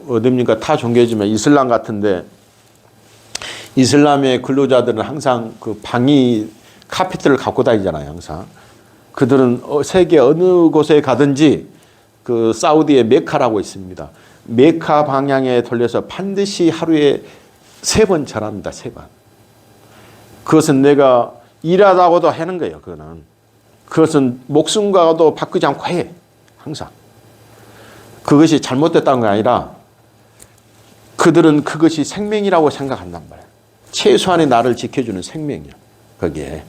어딥니까? 타 종교지만 이슬람 같은데 이슬람의 근로자들은 항상 그 방위 카피트를 갖고 다니잖아요. 항상. 그들은 세계 어느 곳에 가든지 그 사우디의 메카라고 있습니다. 메카 방향에 돌려서 반드시 하루에 3번 절합니다. 3번. 그것은 내가 일하다고도 하는 거예요. 그것은 목숨과도 바꾸지 않고 해. 항상. 그것이 잘못됐다는 게 아니라 그들은 그것이 생명이라고 생각한단 말이에요. 최소한의 나를 지켜주는 생명이야. 거기에.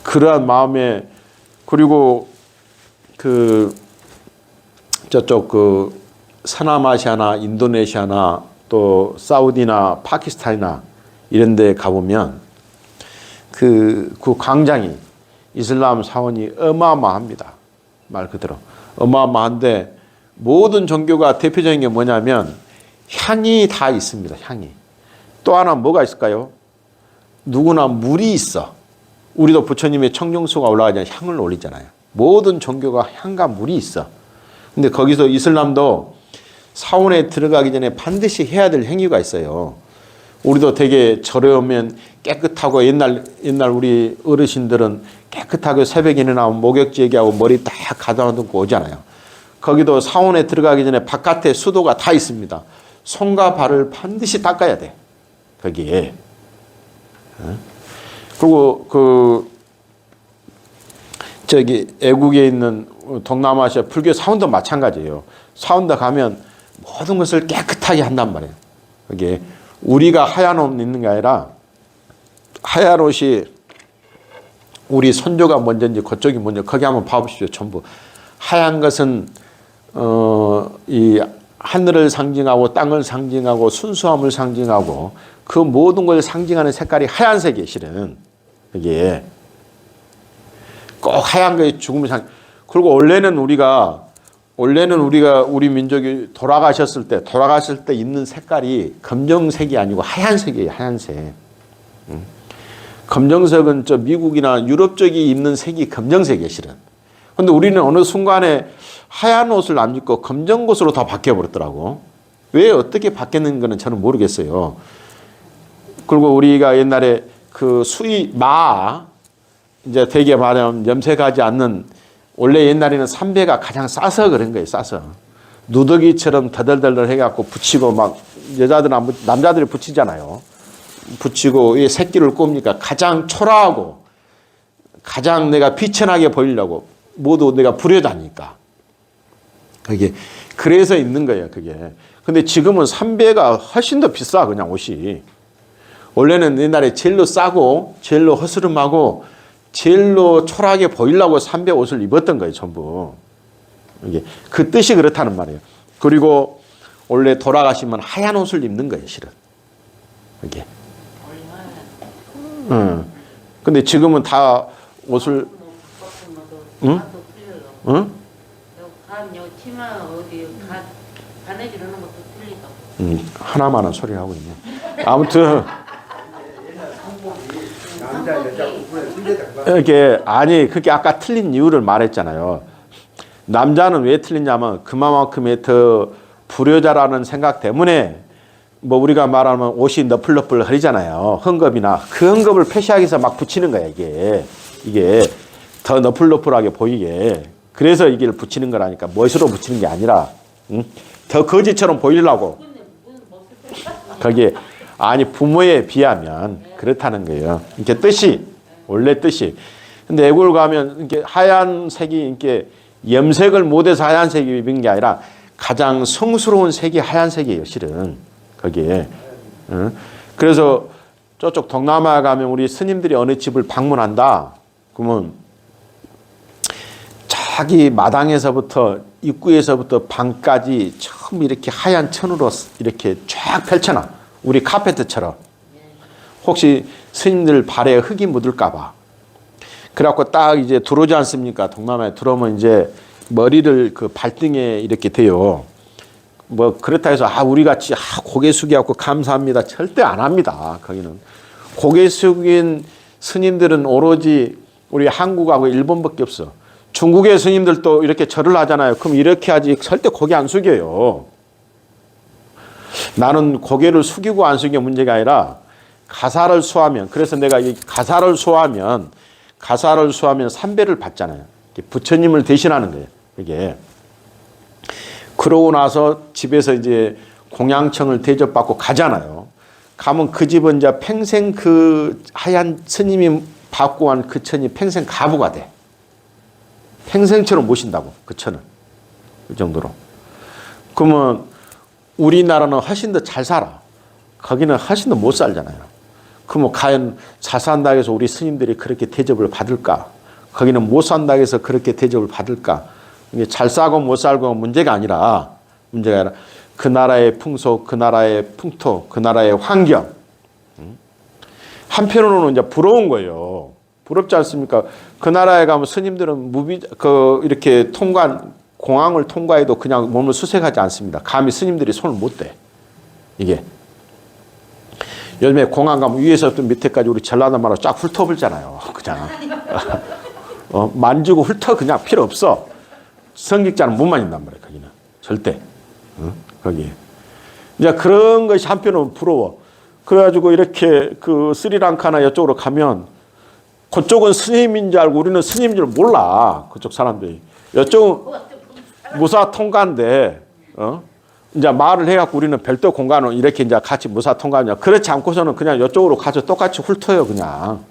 그러한 마음에 그리고 저쪽 서남아시아나 인도네시아나 또 사우디나 파키스탄이나 이런 데 가보면 그 광장이 이슬람 사원이 어마어마합니다. 말 그대로. 어마어마한데 모든 종교가 대표적인 게 뭐냐면 향이 다 있습니다. 향이. 또 하나 뭐가 있을까요? 누구나 물이 있어. 우리도 부처님의 청정수가 올라가잖아요. 향을 올리잖아요. 모든 종교가 향과 물이 있어. 근데 거기서 이슬람도 사원에 들어가기 전에 반드시 해야 될 행위가 있어요. 우리도 되게 절에 오면 깨끗하고 옛날 우리 어르신들은 깨끗하게 새벽에 일어나면 목욕지 얘기하고 머리 딱 가다놔 두고 오잖아요. 거기도 사원에 들어가기 전에 바깥에 수도가 다 있습니다. 손과 발을 반드시 닦아야 돼. 거기에. 그리고 애국에 있는 동남아시아 불교 사원도 마찬가지예요. 사원도 가면 모든 것을 깨끗하게 한단 말이에요. 거기에 우리가 하얀 옷 입는 게 아니라 하얀 옷이 우리 선조가 먼저인지 그쪽이 먼저 거기 한번 봐보십시오. 전부 하얀 것은 이 하늘을 상징하고 땅을 상징하고 순수함을 상징하고 그 모든 걸 상징하는 색깔이 하얀색이에요. 실은 이게 꼭 하얀 게 죽음을 그리고 원래는 우리가 우리 민족이 돌아가셨을 때 입는 색깔이 검정색이 아니고 하얀색이에요. 하얀색. 검정색은 저 미국이나 유럽 쪽이 입는 색이 검정색이에요. 실은. 근데 우리는 어느 순간에 하얀 옷을 안 입고 검정 옷으로 다 바뀌어버렸더라고. 왜 어떻게 바뀌었는 거는 저는 모르겠어요. 그리고 우리가 옛날에 그 이제 되게 말하면 염색하지 않는 원래 옛날에는 삼배가 가장 싸서 그런 거예요. 싸서. 누더기처럼 더덜덜덜 해갖고 붙이고 막 남자들이 붙이잖아요. 붙이고 이 새끼를 꼽으니까 가장 초라하고 가장 내가 비천하게 보이려고 모두 내가 불효자니까. 그게 그래서 있는 거예요. 그게. 근데 지금은 삼배가 훨씬 더 비싸 그냥 옷이. 원래는 옛날에 제일로 싸고 제일로 허스름하고 제일로 초라하게 보이려고 삼배 옷을 입었던 거예요. 전부. 이게 그 뜻이 그렇다는 말이에요. 그리고 원래 돌아가시면 하얀 옷을 입는 거예요. 실은. 이게. 근데 지금은 다 옷을 응? 응? 하나만한 소리 하고 있네. 아무튼 이렇게 아니 그게 아까 틀린 이유를 말했잖아요. 남자는 왜 틀리냐면 그만큼의 더 불효자라는 생각 때문에 뭐 우리가 말하면 옷이 너플너플 흐리잖아요. 헝겊이나 그 헝겊을 표시하기 위해서 막 붙이는 거야 이게 더 너플너플하게 보이게. 그래서 이게 붙이는 거라니까 멋으로 붙이는 게 아니라 더 거지처럼 보이려고. 거기에 아니 부모에 비하면 그렇다는 거예요. 이렇게 뜻이 원래 뜻이. 근데 애국을 가면 이렇게 하얀색이 이렇게 염색을 못해서 하얀색이 입은 게 아니라 가장 성스러운 색이 하얀색이에요. 실은 거기에. 그래서 저쪽 동남아 가면 우리 스님들이 어느 집을 방문한다. 그러면 자기 마당에서부터 입구에서부터 방까지 처음 이렇게 하얀 천으로 이렇게 쫙 펼쳐놔. 우리 카페트처럼. 혹시 스님들 발에 흙이 묻을까 봐. 그래갖고 딱 이제 들어오지 않습니까? 동남아에 들어오면 이제 머리를 그 발등에 이렇게 대요. 뭐 그렇다 해서 우리 같이 고개 숙여갖고 감사합니다. 절대 안 합니다. 거기는. 고개 숙인 스님들은 오로지 우리 한국하고 일본밖에 없어. 중국의 스님들도 이렇게 절을 하잖아요. 그럼 이렇게 하지 절대 고개 안 숙여요. 나는 고개를 숙이고 안 숙이는 문제가 아니라 가사를 수하면, 그래서 내가 이 가사를 수하면 삼배를 받잖아요. 부처님을 대신하는 거예요. 이게. 그러고 나서 집에서 이제 공양청을 대접받고 가잖아요. 가면 그 집은 이제 평생 그 하얀 스님이 받고 간 그 천이 평생 가부가 돼. 평생처럼 모신다고, 그 천은. 그 정도로. 그러면 우리나라는 훨씬 더 잘 살아. 거기는 훨씬 더 못 살잖아요. 그러면 과연 잘 산다고 해서 우리 스님들이 그렇게 대접을 받을까? 거기는 못 산다고 해서 그렇게 대접을 받을까? 이게 잘 사고 못 살고 문제가 아니라 그 나라의 풍속, 그 나라의 풍토, 그 나라의 환경. 한편으로는 이제 부러운 거예요. 부럽지 않습니까? 그 나라에 가면 스님들은 이렇게 공항을 통과해도 그냥 몸을 수색하지 않습니다. 감히 스님들이 손을 못 대. 이게. 요즘에 공항 가면 위에서부터 밑에까지 우리 전라도 말로 쫙 훑어불잖아요. 그냥. 만지고 훑어 그냥 필요 없어. 성직자는 못 만진단 말이에요. 거기는. 절대. 거기에. 이제 그런 것이 한편으로는 부러워. 그래가지고 이렇게 그 스리랑카나 이쪽으로 가면 그쪽은 스님인 줄 알고 우리는 스님인 줄 몰라. 그쪽 사람들이. 이쪽은 무사 통과인데, 이제 말을 해갖고 우리는 별도 공간을 이렇게 이제 같이 무사 통과하냐. 그렇지 않고서는 그냥 이쪽으로 가서 똑같이 훑어요, 그냥.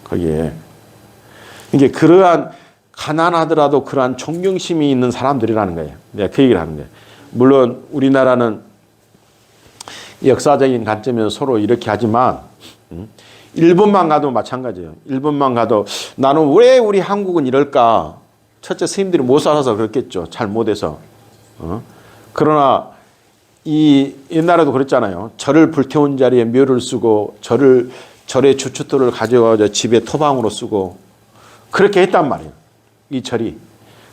거기에. 이게 그러한 가난하더라도 그러한 존경심이 있는 사람들이라는 거예요. 내가 그 얘기를 하는 거예요. 물론 우리나라는 역사적인 관점에서 서로 이렇게 하지만 일본만 가도 마찬가지예요. 일본만 가도 나는 왜 우리 한국은 이럴까? 첫째 스님들이 못 살아서 그렇겠죠. 잘 못해서. 그러나 이 옛날에도 그랬잖아요. 절을 불태운 자리에 묘를 쓰고 절의 주춧돌을 가져가서 집에 토방으로 쓰고 그렇게 했단 말이에요. 이 절이.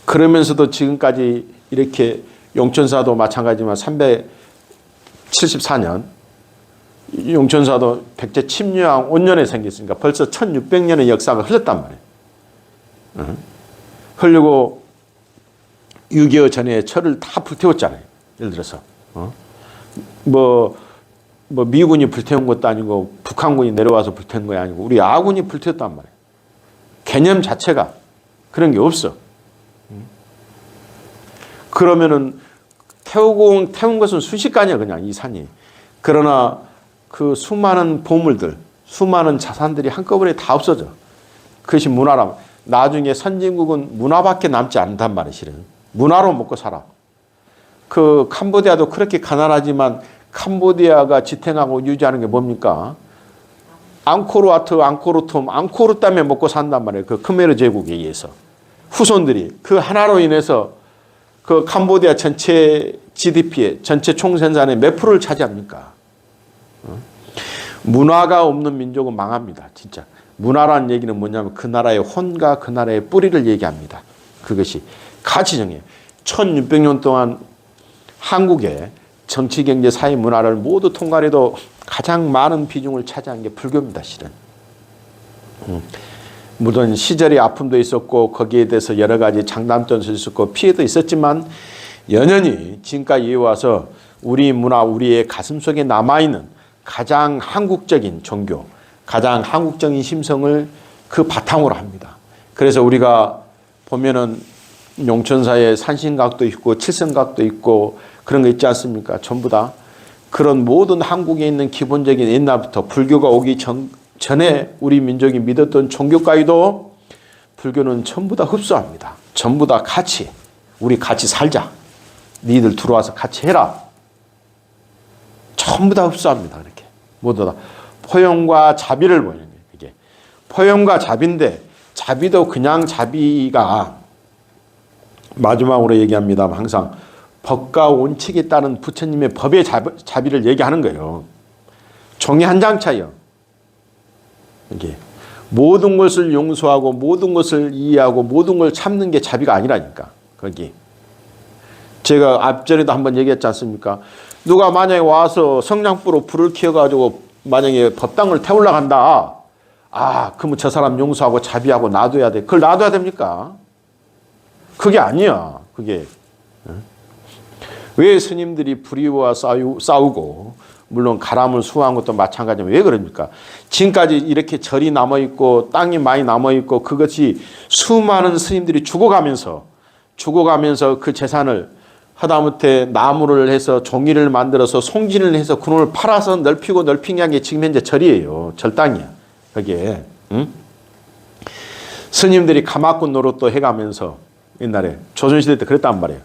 그러면서도 지금까지 이렇게 용천사도 마찬가지지만 374년 용천사도 백제 침략 5년에 생겼으니까 벌써 1600년의 역사가 흘렀단 말이에요. 흘리고 6.25 전에 절을 다 불태웠잖아요. 예를 들어서 뭐 미군이 불태운 것도 아니고 북한군이 내려와서 불태운 거 아니고 우리 아군이 불태웠단 말이에요. 개념 자체가 그런 게 없어. 그러면은 태운 것은 순식간이야 그냥 이 산이. 그러나 그 수많은 보물들, 수많은 자산들이 한꺼번에 다 없어져. 그것이 문화라. 나중에 선진국은 문화밖에 남지 않는단 말이에요. 실은 문화로 먹고 살아. 그 캄보디아도 그렇게 가난하지만 캄보디아가 지탱하고 유지하는 게 뭡니까? 앙코르와트, 앙코르톰, 앙코르 땀에 먹고 산단 말이에요. 그 크메르 제국에 의해서. 후손들이 그 하나로 인해서 그 캄보디아 전체 GDP의 전체 총생산의 몇 프로를 차지합니까? 문화가 없는 민족은 망합니다. 진짜. 문화라는 얘기는 뭐냐면 그 나라의 혼과 그 나라의 뿌리를 얘기합니다. 그것이 가치정이에요. 1600년 동안 한국의 정치, 경제, 사회, 문화를 모두 통과해도 가장 많은 비중을 차지한 게 불교입니다. 실은. 물론 시절의 아픔도 있었고 거기에 대해서 여러 가지 장단점도 있었고 피해도 있었지만 연연히 지금까지 이어와서 우리 문화, 우리의 가슴 속에 남아있는 가장 한국적인 종교, 가장 한국적인 심성을 그 바탕으로 합니다. 그래서 우리가 보면은 용천사에 산신각도 있고 칠성각도 있고 그런 거 있지 않습니까? 전부 다 그런 모든 한국에 있는 기본적인 옛날부터 불교가 오기 전에 우리 민족이 믿었던 종교까지도 불교는 전부 다 흡수합니다. 전부 다 같이 우리 같이 살자. 니들 들어와서 같이 해라. 전부 다 흡수합니다. 그렇게 모두 다 포용과 자비를 보이는 거예요. 이게 포용과 자비인데 자비도 그냥 자비가 마지막으로 얘기합니다. 항상 법과 원칙에 따른 부처님의 법의 자비를 얘기하는 거예요. 종이 한 장 차이요. 이게 모든 것을 용서하고 모든 것을 이해하고 모든 걸 참는 게 자비가 아니라니까. 거기 제가 앞전에도 한번 얘기했지 않습니까? 누가 만약에 와서 성냥불로 불을 켜가지고 만약에 법당을 태우려고 한다. 아, 그러면 저 사람 용서하고 자비하고 놔둬야 돼. 그걸 놔둬야 됩니까? 그게 아니야. 그게. 왜 스님들이 불의와 싸우고 물론 가람을 수호한 것도 마찬가지지만 왜 그럽니까? 지금까지 이렇게 절이 남아있고 땅이 많이 남아있고 그것이 수많은 스님들이 죽어가면서 그 재산을 하다못해 나무를 해서 종이를 만들어서 송진을 해서 그놈을 팔아서 넓히고 넓힌 게 지금 현재 절이에요. 절 땅이야. 거기에. 응? 스님들이 가마꾼 노릇도 해가면서 옛날에 조선시대 때 그랬단 말이에요.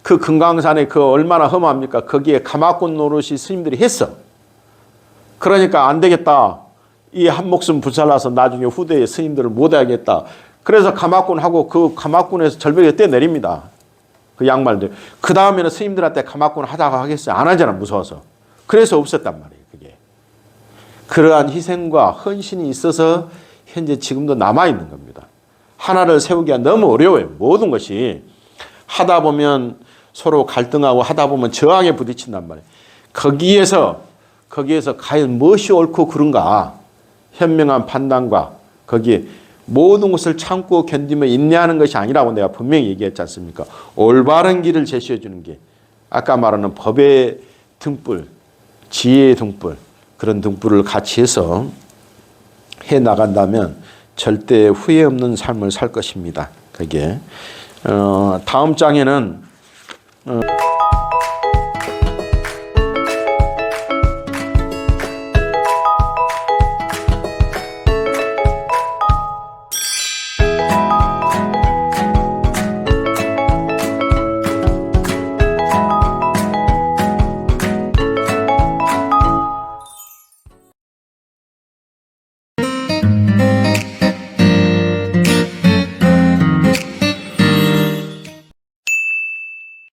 그 금강산에 그 얼마나 험합니까? 거기에 가마꾼 노릇이 스님들이 했어. 그러니까 안 되겠다. 이 한 목숨 불살라서 나중에 후대에 스님들을 못 하겠다. 그래서 가마꾼하고 그 가마꾼에서 절벽에 떼내립니다. 그 양말들. 그 다음에는 스님들한테 가마꾼 하다가 하겠어요. 안 하잖아. 무서워서. 그래서 없었단 말이에요. 그게. 그러한 희생과 헌신이 있어서 현재 지금도 남아있는 겁니다. 하나를 세우기가 너무 어려워요. 모든 것이. 하다 보면 서로 갈등하고 하다 보면 저항에 부딪힌단 말이에요. 거기에서 과연 무엇이 옳고 그른가 현명한 판단과 거기에 모든 것을 참고 견디며 인내하는 것이 아니라고 내가 분명히 얘기했지 않습니까? 올바른 길을 제시해 주는 게 아까 말하는 법의 등불, 지혜의 등불 그런 등불을 같이 해서 해 나간다면 절대 후회 없는 삶을 살 것입니다. 그게 다음 장에는